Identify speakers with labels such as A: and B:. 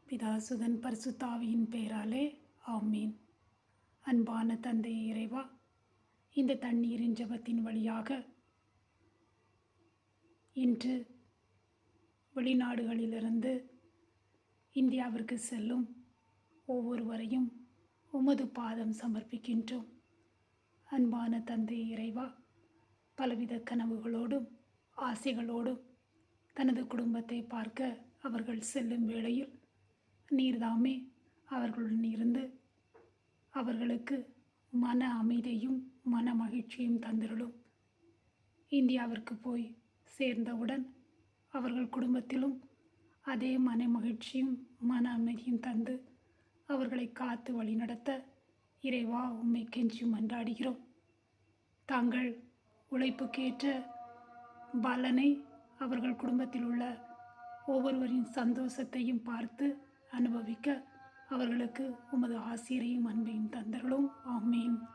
A: பிதாசுதன் பரிசுத்தாவியின் பெயராலே ஆமீன். அன்பான தந்தை இறைவா, இந்த தண்ணீரின் ஜெபத்தின் வழியாக இன்று வெளிநாடுகளிலிருந்து இந்தியாவிற்கு செல்லும் ஒவ்வொருவரையும் உமது பாதம் சமர்ப்பிக்கின்றோம். அன்பான தந்தை இறைவா, பலவித கனவுகளோடும் ஆசைகளோடும் தனது குடும்பத்தை பார்க்க அவர்கள் செல்லும் வேளையில் நீர்தாமே அவர்களுடன் இருந்து அவர்களுக்கு மன அமைதியும் மன மகிழ்ச்சியும் தந்திருளும். இந்தியாவிற்கு போய் சேர்ந்தவுடன் அவர்கள் குடும்பத்திலும் அதே மன மகிழ்ச்சியும் மன அமைதியும் தந்து அவர்களை காத்து வழிநடத்த இறைவா உம்மை கெஞ்சி மன்றாடுகிறோம். தாங்கள் உழைப்புக்கேற்ற பலனை அவர்கள் குடும்பத்தில் உள்ள ஒவ்வொருவரின் சந்தோஷத்தையும் பார்த்து அனுபவிக்க அவர்களுக்கு உமது ஆசிரியையும் அன்பையும் தந்தருளும். ஆமீன்.